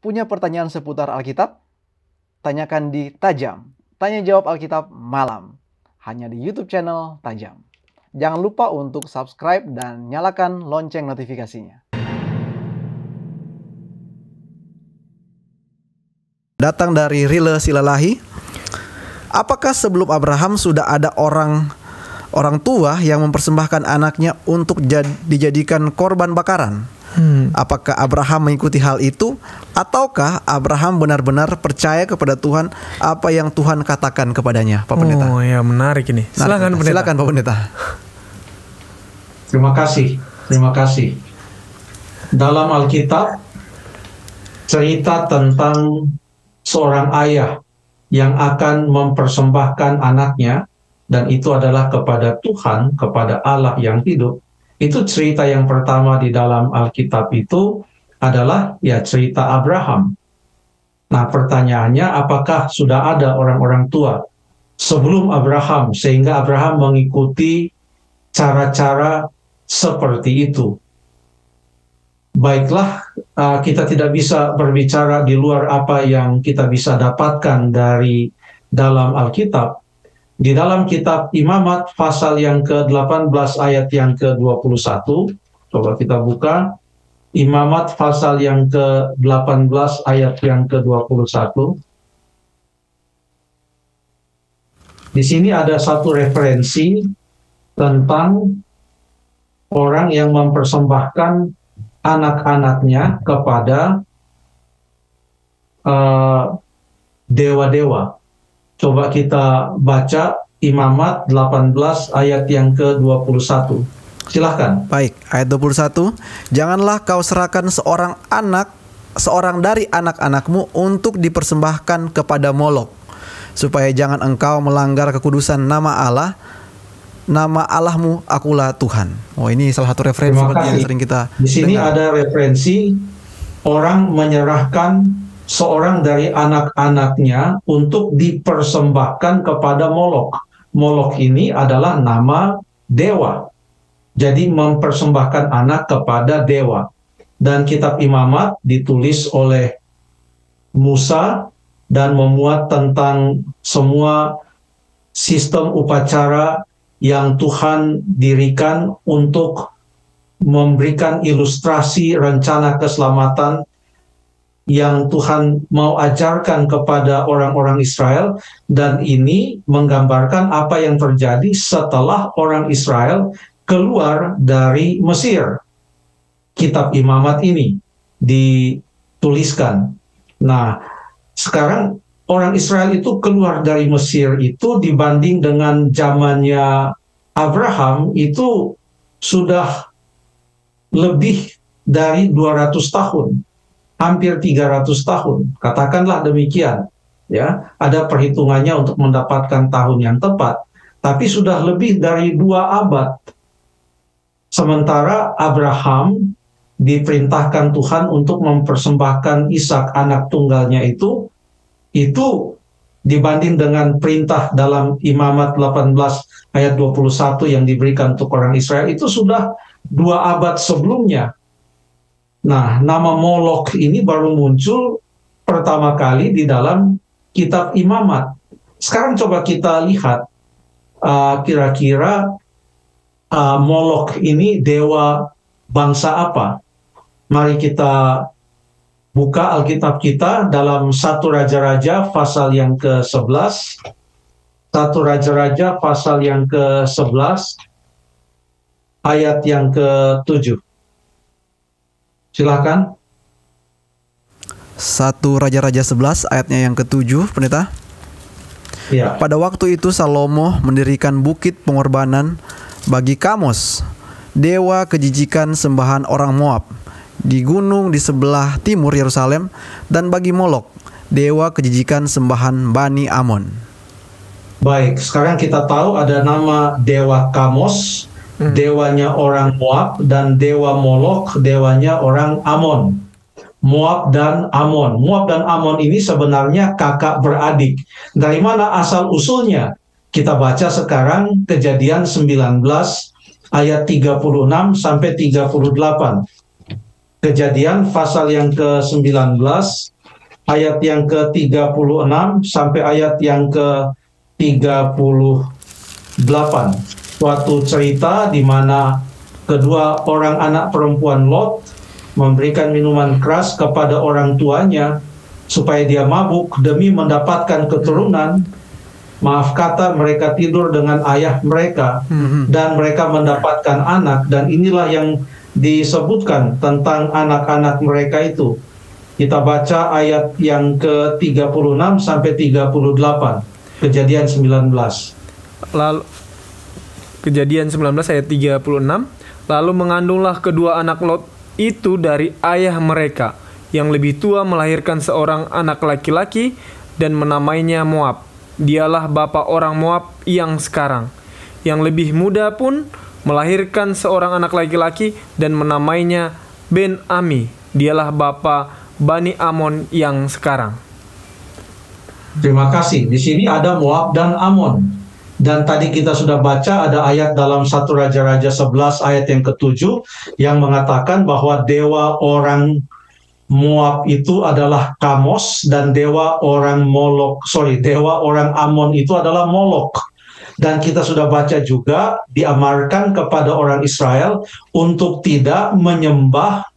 Punya pertanyaan seputar Alkitab? Tanyakan di Tajam, Tanya Jawab Alkitab Malam, hanya di YouTube channel Tajam. Jangan lupa untuk subscribe dan nyalakan lonceng notifikasinya. Datang dari Rile Silalahi. Apakah sebelum Abraham sudah ada orang tua yang mempersembahkan anaknya untuk dijadikan korban bakaran? Apakah Abraham mengikuti hal itu, ataukah Abraham benar-benar percaya kepada Tuhan apa yang Tuhan katakan kepadanya, Pak Pendeta? Oh ya, menarik ini. Silakan Pendeta. Silakan Pak Pendeta. Terima kasih. Dalam Alkitab cerita tentang seorang ayah yang akan mempersembahkan anaknya, dan itu adalah kepada Tuhan, kepada Allah yang hidup. Itu cerita yang pertama di dalam Alkitab itu adalah ya cerita Abraham. Nah, pertanyaannya, apakah sudah ada orang-orang tua sebelum Abraham sehingga Abraham mengikuti cara-cara seperti itu? Baiklah, kita tidak bisa berbicara di luar apa yang kita bisa dapatkan dari dalam Alkitab. Di dalam kitab Imamat pasal yang ke-18 ayat yang ke-21, coba kita buka. Imamat pasal yang ke-18 ayat yang ke-21. Di sini ada satu referensi tentang orang yang mempersembahkan anak-anaknya kepada dewa-dewa. Coba kita baca Imamat 18 ayat yang ke-21. Silahkan. Baik, ayat 21. Janganlah kau serahkan seorang dari anak-anakmu untuk dipersembahkan kepada Molok, supaya jangan engkau melanggar kekudusan nama Allahmu, akulah Tuhan. Oh, ini salah satu referensi yang sering kita di sini dengar. Ada referensi orang menyerahkan seorang dari anak-anaknya untuk dipersembahkan kepada Molok. Molok ini adalah nama dewa. Jadi mempersembahkan anak kepada dewa. Dan kitab Imamat ditulis oleh Musa dan memuat tentang semua sistem upacara yang Tuhan dirikan untuk memberikan ilustrasi rencana keselamatan yang Tuhan mau ajarkan kepada orang-orang Israel, dan ini menggambarkan apa yang terjadi setelah orang Israel keluar dari Mesir. Kitab Imamat ini dituliskan. Nah, sekarang orang Israel itu keluar dari Mesir itu dibanding dengan zamannya Abraham itu sudah lebih dari 200 tahun. Hampir 300 tahun, katakanlah demikian. Ya, ada perhitungannya untuk mendapatkan tahun yang tepat, tapi sudah lebih dari 2 abad. Sementara Abraham diperintahkan Tuhan untuk mempersembahkan Ishak anak tunggalnya itu dibanding dengan perintah dalam Imamat 18 ayat 21 yang diberikan untuk orang Israel itu sudah 2 abad sebelumnya. Nah, nama Molok ini baru muncul pertama kali di dalam kitab Imamat. Sekarang coba kita lihat kira-kira Molok ini dewa bangsa apa? Mari kita buka Alkitab kita dalam 1 Raja-Raja pasal yang ke-11. 1 Raja-Raja pasal yang ke-11 ayat yang ke-7. Silakan. 1 Raja-Raja 11 ayatnya yang ke-7, Pendeta. Ya. Pada waktu itu Salomo mendirikan bukit pengorbanan bagi Kamos, dewa kejijikan sembahan orang Moab, di gunung di sebelah timur Yerusalem, dan bagi Molok, dewa kejijikan sembahan Bani Amon. Baik, sekarang kita tahu ada nama dewa Kamos, dewanya orang Moab, dan dewa Molok, dewanya orang Amon. Moab dan Amon. Moab dan Amon ini sebenarnya kakak beradik. Dari mana asal usulnya? Kita baca sekarang Kejadian 19 ayat 36 sampai 38. Kejadian pasal yang ke-19 ayat yang ke-36 sampai ayat yang ke-38. Suatu cerita di mana kedua orang anak perempuan Lot memberikan minuman keras kepada orang tuanya supaya dia mabuk demi mendapatkan keturunan. Maaf kata, mereka tidur dengan ayah mereka dan mereka mendapatkan anak, dan inilah yang disebutkan tentang anak-anak mereka itu. Kita baca ayat yang ke-36 sampai 38, Kejadian 19. Lalu Kejadian 19 ayat 36, lalu mengandunglah kedua anak Lot itu dari ayah mereka. Yang lebih tua melahirkan seorang anak laki-laki dan menamainya Moab. Dialah bapa orang Moab yang sekarang. Yang lebih muda pun melahirkan seorang anak laki-laki dan menamainya Ben-Ami. Dialah bapa Bani Amon yang sekarang. Terima kasih. Di sini ada Moab dan Amon. Dan tadi kita sudah baca ada ayat dalam 1 Raja-Raja 11 ayat yang ke-7 yang mengatakan bahwa dewa orang Moab itu adalah Kamos dan dewa orang Amon itu adalah Molok. Dan kita sudah baca juga diamarkan kepada orang Israel untuk tidak menyembah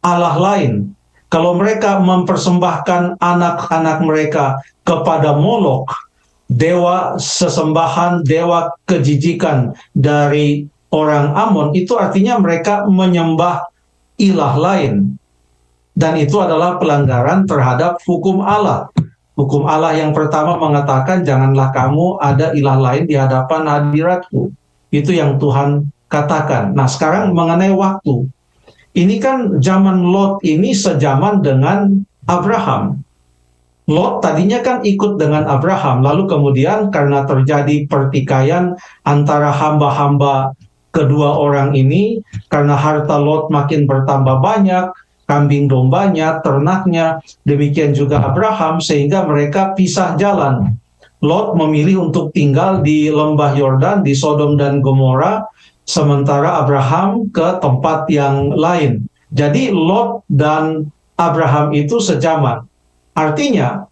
Allah lain. Kalau mereka mempersembahkan anak-anak mereka kepada Molok, dewa sesembahan, dewa kejijikan dari orang Amon, itu artinya mereka menyembah ilah lain. Dan itu adalah pelanggaran terhadap hukum Allah. Hukum Allah yang pertama mengatakan, janganlah kamu ada ilah lain di hadapan hadiratku. Itu yang Tuhan katakan. Nah, sekarang mengenai waktu. Ini kan zaman Lot ini sejaman dengan Abraham. Lot tadinya kan ikut dengan Abraham, lalu kemudian karena terjadi pertikaian antara hamba-hamba kedua orang ini, karena harta Lot makin bertambah banyak, kambing dombanya, ternaknya, demikian juga Abraham, sehingga mereka pisah jalan. Lot memilih untuk tinggal di lembah Yordan, di Sodom dan Gomora, sementara Abraham ke tempat yang lain. Jadi Lot dan Abraham itu sejaman. Artinya,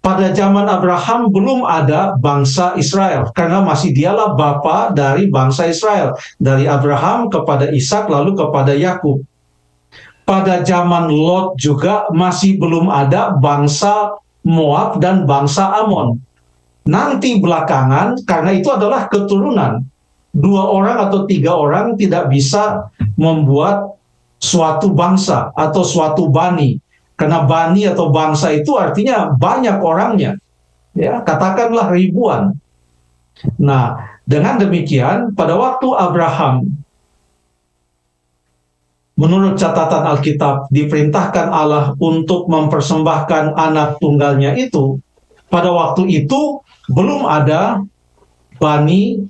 pada zaman Abraham belum ada bangsa Israel, karena masih dialah bapa dari bangsa Israel. Dari Abraham kepada Ishak, lalu kepada Yakub. Pada zaman Lot juga masih belum ada bangsa Moab dan bangsa Amon. Nanti belakangan, karena itu adalah keturunan. 2 orang atau 3 orang tidak bisa membuat suatu bangsa atau suatu bani. Karena bani atau bangsa itu artinya banyak orangnya. Ya, katakanlah ribuan. Nah, dengan demikian, pada waktu Abraham, menurut catatan Alkitab, diperintahkan Allah untuk mempersembahkan anak tunggalnya itu, pada waktu itu belum ada Bani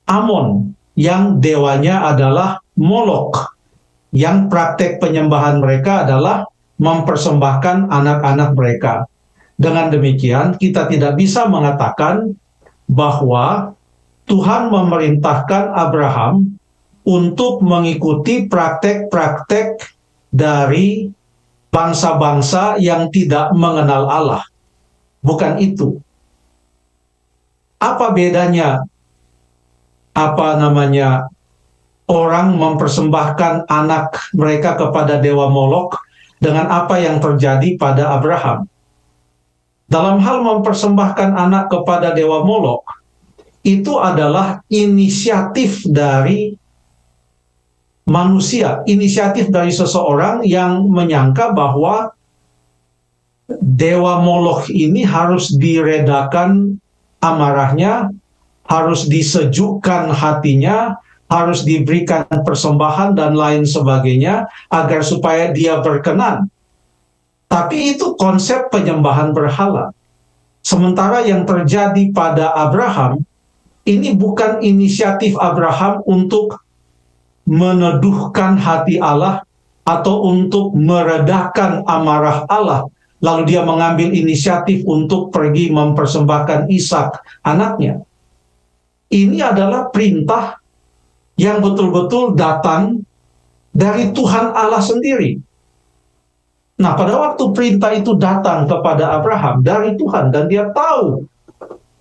Amon yang dewanya adalah Molok, yang praktek penyembahan mereka adalah mempersembahkan anak-anak mereka. Dengan demikian, kita tidak bisa mengatakan bahwa Tuhan memerintahkan Abraham untuk mengikuti praktek-praktek dari bangsa-bangsa yang tidak mengenal Allah. Bukan itu. Apa bedanya? Orang mempersembahkan anak mereka kepada dewa Molok dengan apa yang terjadi pada Abraham? Dalam hal mempersembahkan anak kepada dewa Molok, itu adalah inisiatif dari manusia, inisiatif dari seseorang yang menyangka bahwa dewa Molok ini harus diredakan amarahnya, harus disejukkan hatinya, harus diberikan persembahan dan lain sebagainya agar supaya dia berkenan. Tapi itu konsep penyembahan berhala. Sementara yang terjadi pada Abraham, ini bukan inisiatif Abraham untuk meneduhkan hati Allah atau untuk meredakan amarah Allah, lalu dia mengambil inisiatif untuk pergi mempersembahkan Ishak, anaknya. Ini adalah perintah yang betul-betul datang dari Tuhan Allah sendiri. Nah, pada waktu perintah itu datang kepada Abraham dari Tuhan, dan dia tahu,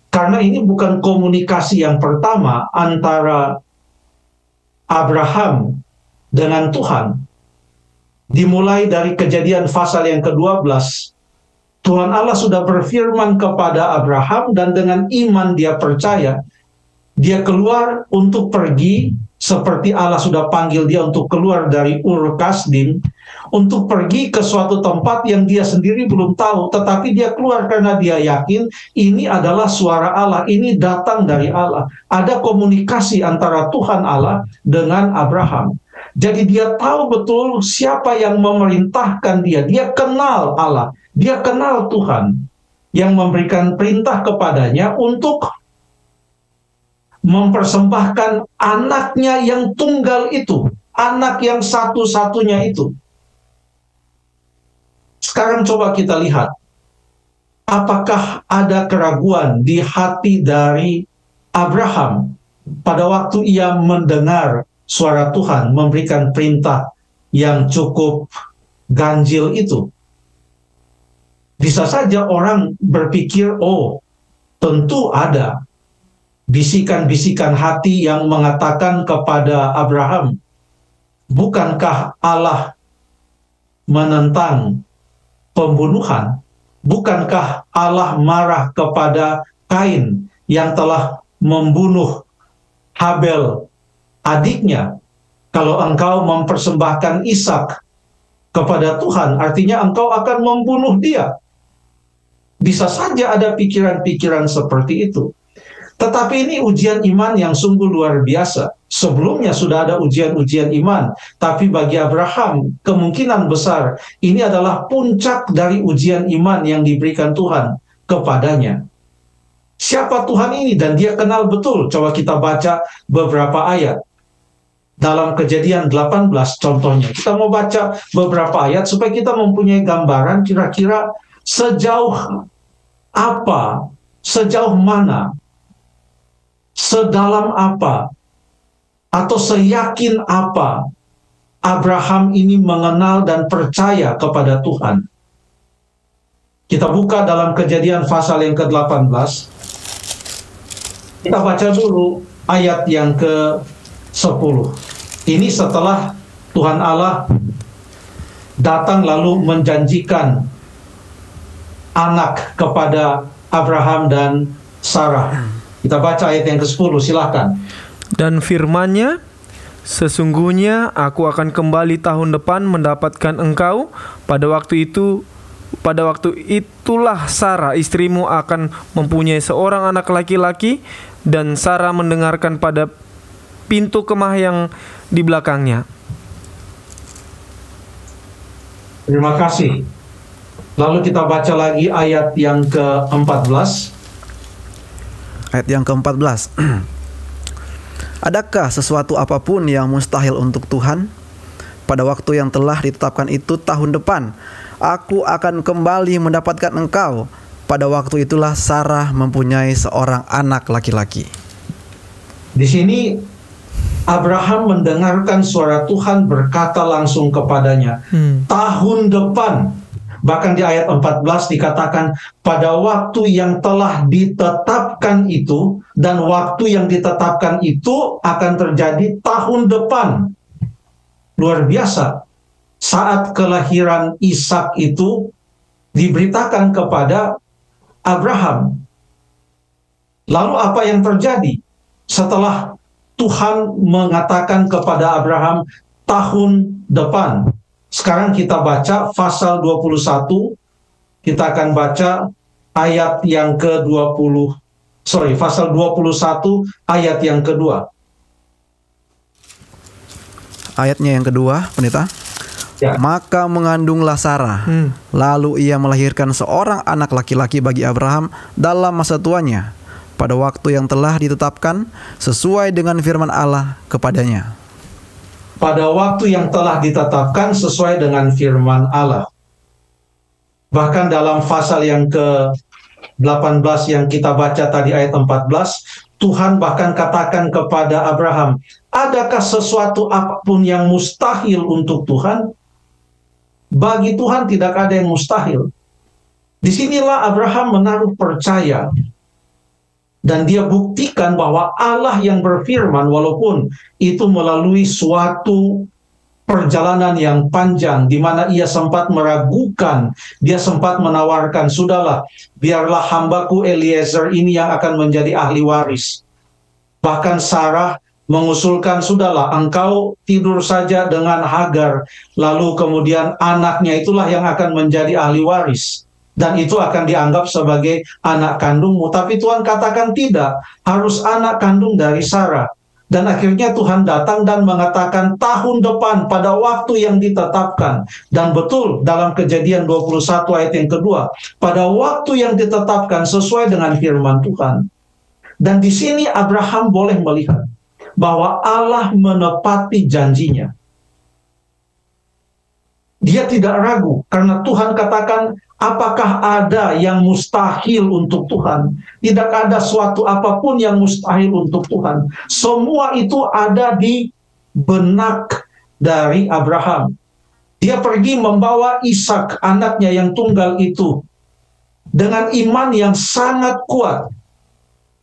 karena ini bukan komunikasi yang pertama antara Abraham dengan Tuhan. Dimulai dari Kejadian pasal yang ke-12, Tuhan Allah sudah berfirman kepada Abraham, dan dengan iman dia percaya. Dia keluar untuk pergi, seperti Allah sudah panggil dia untuk keluar dari Ur Kasdim, untuk pergi ke suatu tempat yang dia sendiri belum tahu, tetapi dia keluar karena dia yakin ini adalah suara Allah, ini datang dari Allah. Ada komunikasi antara Tuhan Allah dengan Abraham. Jadi dia tahu betul siapa yang memerintahkan dia. Dia kenal Allah, dia kenal Tuhan yang memberikan perintah kepadanya untuk mempersembahkan anaknya yang tunggal itu, anak yang satu-satunya itu. Sekarang coba kita lihat, apakah ada keraguan di hati dari Abraham pada waktu ia mendengar suara Tuhan memberikan perintah yang cukup ganjil itu? Bisa saja orang berpikir, oh, tentu ada bisikan-bisikan hati yang mengatakan kepada Abraham, bukankah Allah menentang pembunuhan? Bukankah Allah marah kepada Kain yang telah membunuh Habel adiknya? Kalau engkau mempersembahkan Ishak kepada Tuhan, artinya engkau akan membunuh dia. Bisa saja ada pikiran-pikiran seperti itu. Tetapi ini ujian iman yang sungguh luar biasa. Sebelumnya sudah ada ujian-ujian iman, tapi bagi Abraham kemungkinan besar ini adalah puncak dari ujian iman yang diberikan Tuhan kepadanya. Siapa Tuhan ini? Dan dia kenal betul. Coba kita baca beberapa ayat. Dalam Kejadian 18 contohnya. Kita mau baca beberapa ayat supaya kita mempunyai gambaran kira-kira sejauh apa, sejauh mana, sedalam apa, atau seyakin apa Abraham ini mengenal dan percaya kepada Tuhan. Kita buka dalam Kejadian pasal yang ke-18. Kita baca dulu ayat yang ke-10. Ini setelah Tuhan Allah datang lalu menjanjikan anak kepada Abraham dan Sarah. Kita baca ayat yang ke-10, silakan. Dan firman-Nya, sesungguhnya aku akan kembali tahun depan mendapatkan engkau. Pada waktu itulah Sarah istrimu akan mempunyai seorang anak laki-laki, dan Sarah mendengarkan pada pintu kemah yang di belakangnya. Terima kasih. Lalu kita baca lagi ayat yang ke-14. Ayat yang ke-14. Adakah sesuatu apapun yang mustahil untuk Tuhan? Pada waktu yang telah ditetapkan itu tahun depan, aku akan kembali mendapatkan engkau. Pada waktu itulah Sarah mempunyai seorang anak laki-laki. Di sini Abraham mendengarkan suara Tuhan berkata langsung kepadanya, tahun depan. Bahkan di ayat 14 dikatakan, pada waktu yang telah ditetapkan itu, dan waktu yang ditetapkan itu akan terjadi tahun depan. Luar biasa. Saat kelahiran Ishak itu diberitakan kepada Abraham. Lalu apa yang terjadi? Setelah Tuhan mengatakan kepada Abraham, tahun depan. Sekarang kita baca pasal 21, kita akan baca ayat yang ke-20, pasal 21 ayat yang kedua. Ayatnya yang kedua, pendeta. Ya. Maka mengandunglah Sarah, lalu ia melahirkan seorang anak laki-laki bagi Abraham dalam masa tuanya, pada waktu yang telah ditetapkan sesuai dengan firman Allah kepadanya. Pada waktu yang telah ditetapkan sesuai dengan firman Allah. Bahkan dalam pasal yang ke-18 yang kita baca tadi ayat 14, Tuhan bahkan katakan kepada Abraham, adakah sesuatu apapun yang mustahil untuk Tuhan? Bagi Tuhan tidak ada yang mustahil. Disinilah Abraham menaruh percaya. Dan dia buktikan bahwa Allah yang berfirman, walaupun itu melalui suatu perjalanan yang panjang, di mana ia sempat meragukan, dia sempat menawarkan, sudahlah, biarlah hambaku Eliezer ini yang akan menjadi ahli waris. Bahkan Sarah mengusulkan, sudahlah, engkau tidur saja dengan Hagar, lalu kemudian anaknya itulah yang akan menjadi ahli waris. Dan itu akan dianggap sebagai anak kandungmu. Tapi Tuhan katakan tidak, harus anak kandung dari Sarah. Dan akhirnya Tuhan datang dan mengatakan tahun depan pada waktu yang ditetapkan. Dan betul dalam Kejadian 21 ayat yang kedua, pada waktu yang ditetapkan sesuai dengan firman Tuhan. Dan di sini Abraham boleh melihat bahwa Allah menepati janjinya. Dia tidak ragu karena Tuhan katakan, apakah ada yang mustahil untuk Tuhan? Tidak ada suatu apapun yang mustahil untuk Tuhan. Semua itu ada di benak dari Abraham. Dia pergi membawa Ishak, anaknya yang tunggal itu, dengan iman yang sangat kuat.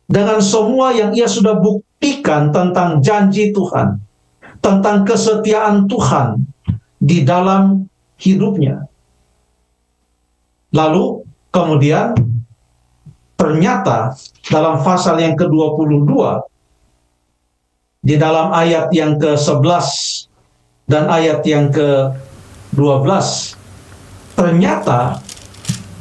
Dengan semua yang ia sudah buktikan tentang janji Tuhan, tentang kesetiaan Tuhan di dalam hidupnya. Lalu kemudian ternyata dalam pasal yang ke-22, di dalam ayat yang ke-11 dan ayat yang ke-12, ternyata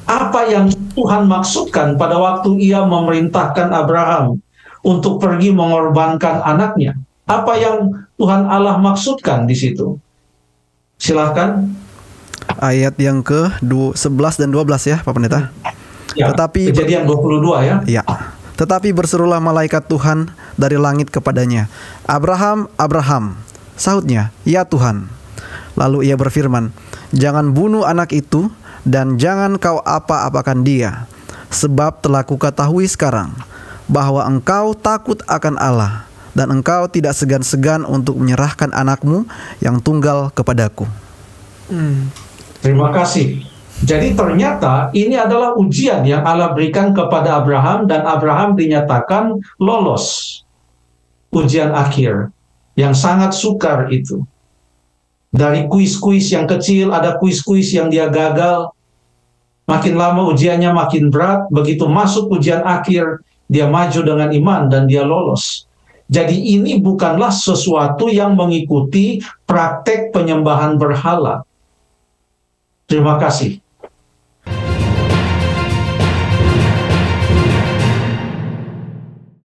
apa yang Tuhan maksudkan pada waktu ia memerintahkan Abraham untuk pergi mengorbankan anaknya, apa yang Tuhan Allah maksudkan di situ? Silahkan. Ayat yang ke-11 dan 12 ya, Pak Pendeta. Ya, Tetapi Kejadian 22 ya. Ya. Tetapi berserulah malaikat Tuhan dari langit kepadanya, "Abraham, Abraham." Sahutnya, "Ya Tuhan." Lalu ia berfirman, "Jangan bunuh anak itu dan jangan kau apa-apakan dia, sebab telah kuketahui sekarang bahwa engkau takut akan Allah dan engkau tidak segan-segan untuk menyerahkan anakmu yang tunggal kepadaku." Terima kasih. Jadi ternyata ini adalah ujian yang Allah berikan kepada Abraham, dan Abraham dinyatakan lolos. Ujian akhir yang sangat sukar itu. Dari kuis-kuis yang kecil, ada kuis-kuis yang dia gagal. Makin lama ujiannya makin berat. Begitu masuk ujian akhir, dia maju dengan iman dan dia lolos. Jadi ini bukanlah sesuatu yang mengikuti praktek penyembahan berhala. Terima kasih.